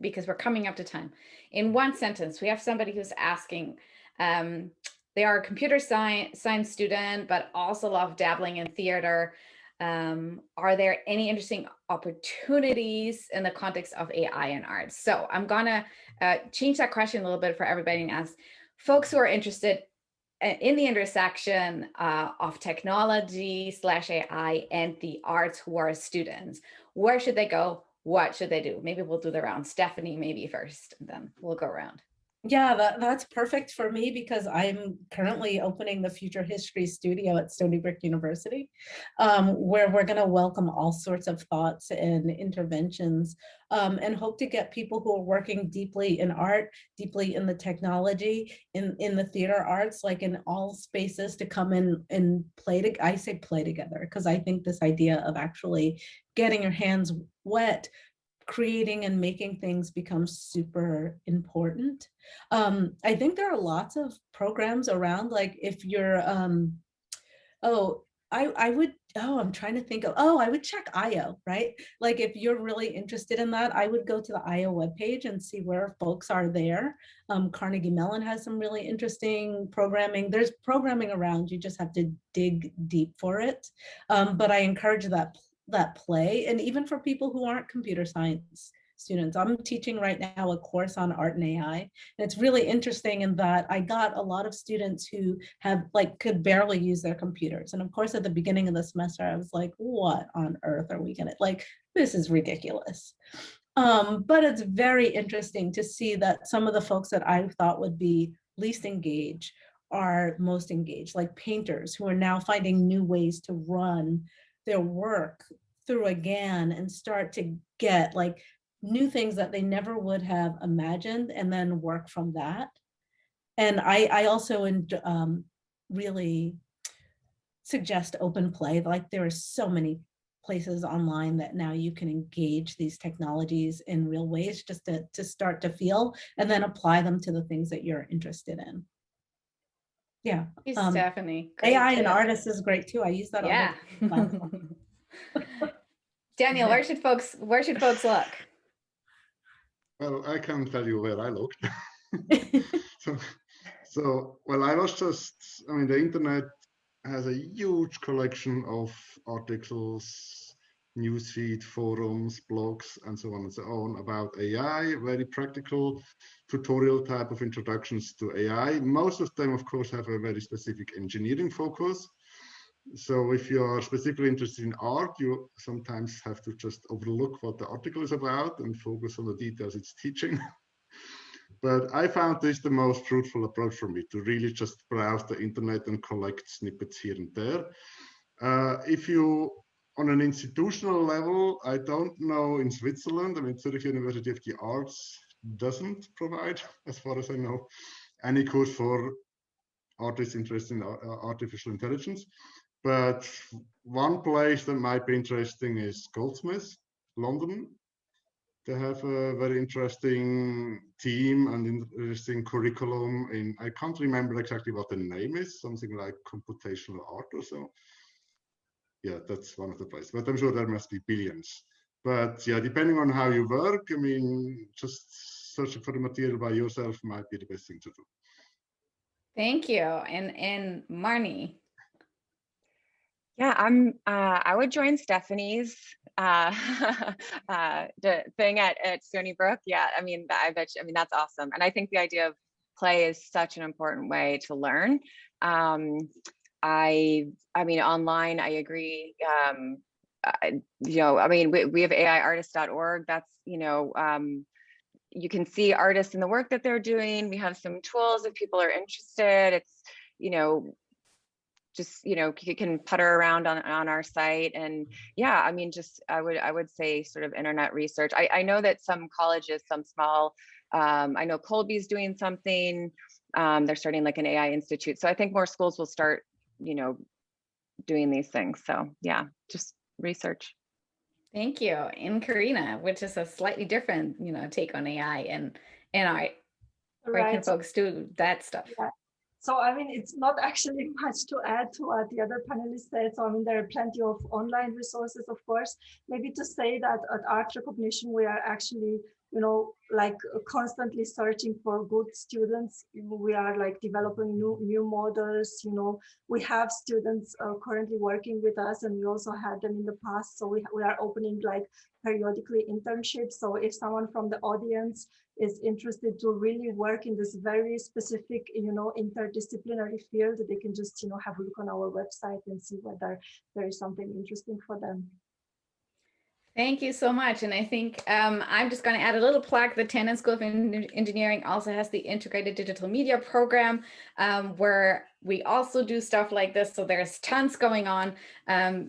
because we're coming up to time. In one sentence, we have somebody who's asking, they are a computer science student, but also love dabbling in theater. Are there any interesting opportunities in the context of AI and art? So I'm gonna change that question a little bit for everybody and ask folks who are interested in the intersection of technology / AI and the arts, who are students. Where should they go? What should they do? Maybe we'll do the round. Stephanie, maybe first, and then we'll go around. Yeah, that's perfect for me because I'm currently opening the Future History Studio at Stony Brook University, where we're going to welcome all sorts of thoughts and interventions, and hope to get people who are working deeply in art, deeply in the technology, in the theater arts, like in all spaces, to come in and play. I say play together because I think this idea of actually getting your hands wet, creating and making things becomes super important. I think there are lots of programs around, like if you're, I'm trying to think of, I would check IO, right? Like if you're really interested in that, I would go to the IO webpage and see where folks are there. Carnegie Mellon has some really interesting programming. There's programming around, you just have to dig deep for it. But I encourage that play, and even for people who aren't computer science students. I'm teaching right now a course on art and AI, and it's really interesting in that I got a lot of students who have could barely use their computers, and of course at the beginning of the semester I was like, what on earth are we gonna, this is ridiculous. But it's very interesting to see that some of the folks that I thought would be least engaged are most engaged, like painters who are now finding new ways to run their work through again and start to get new things that they never would have imagined, and then work from that. And I also really suggest open play. There are so many places online that now you can engage these technologies in real ways, just to start to feel and then apply them to the things that you're interested in. Yeah. Stephanie. AI and artists is great too. I use that all the time. Daniel, where should folks look? Well, I can tell you where I looked. Well, I was just, I mean, the internet has a huge collection of articles, newsfeed, forums, blogs, and so on and so on about AI, very practical tutorial type of introductions to AI. Most of them, of course, have a very specific engineering focus. So if you are specifically interested in art, you sometimes have to just overlook what the article is about and focus on the details it's teaching. But I found this the most fruitful approach for me, to really just browse the internet and collect snippets here and there. If you, on an institutional level, I don't know in Switzerland, I mean, Zurich University of the Arts doesn't provide, as far as I know, any course for artists interested in artificial intelligence. But one place that might be interesting is Goldsmiths, London. They have a very interesting team and interesting curriculum in, I can't remember exactly what the name is, something like computational art or so. Yeah, that's one of the places, but I'm sure there must be billions. But yeah, depending on how you work, I mean, just searching for the material by yourself might be the best thing to do. Thank you. And Marnie. Yeah, I would join Stephanie's the thing at Stony Brook. Yeah, I mean, I bet you, I mean, that's awesome. And I think the idea of play is such an important way to learn. I mean, online, I agree. You know, I mean, we have aiartist.org. That's, you know, you can see artists in the work that they're doing. We have some tools if people are interested. It's, you know, just, you know, you can putter around on our site. And yeah, I mean, just, I would say sort of internet research. I know that some colleges, some small, I know Colby's doing something. They're starting like an AI institute. So I think more schools will start, you know, doing these things. So yeah, just research. Thank you. And Carina, which is a slightly different, you know, take on AI and art. Where can folks do that stuff? Yeah. So, I mean, it's not actually much to add to what the other panelists said. So, I mean, there are plenty of online resources, of course. Maybe to say that at Art Recognition, we are actually, you know, like constantly searching for good students. We are like developing new models, you know. We have students currently working with us, and we also had them in the past. So we are opening like periodically internships. So if someone from the audience is interested to really work in this very specific, you know, interdisciplinary field, they can just, you know, have a look on our website and see whether there is something interesting for them. Thank you so much. And I think I'm just going to add a little plug. The Tandon School of Engineering also has the Integrated Digital Media Program, where we also do stuff like this. So there's tons going on.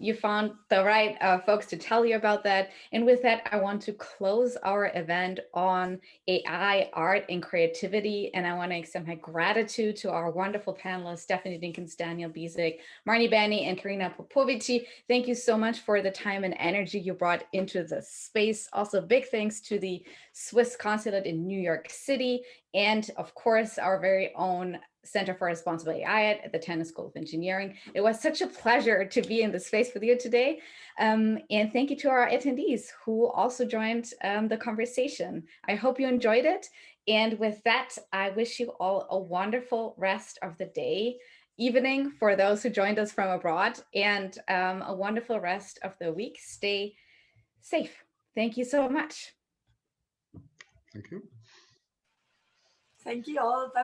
You found the right folks to tell you about that. And with that, I want to close our event on AI, art, and creativity. And I want to extend my gratitude to our wonderful panelists, Stephanie Dinkins, Daniel Bisig, Marnie Benney, and Carina Popovici. Thank you so much for the time and energy you brought into the space. Also, big thanks to the Swiss Consulate in New York City, and of course, our very own Center for Responsible AI at the Tandon School of Engineering. It was such a pleasure to be in the space with you today. And thank you to our attendees who also joined the conversation. I hope you enjoyed it. And with that, I wish you all a wonderful rest of the day, evening for those who joined us from abroad, and a wonderful rest of the week. Stay safe. Thank you so much. Thank you. Thank you all. Bye.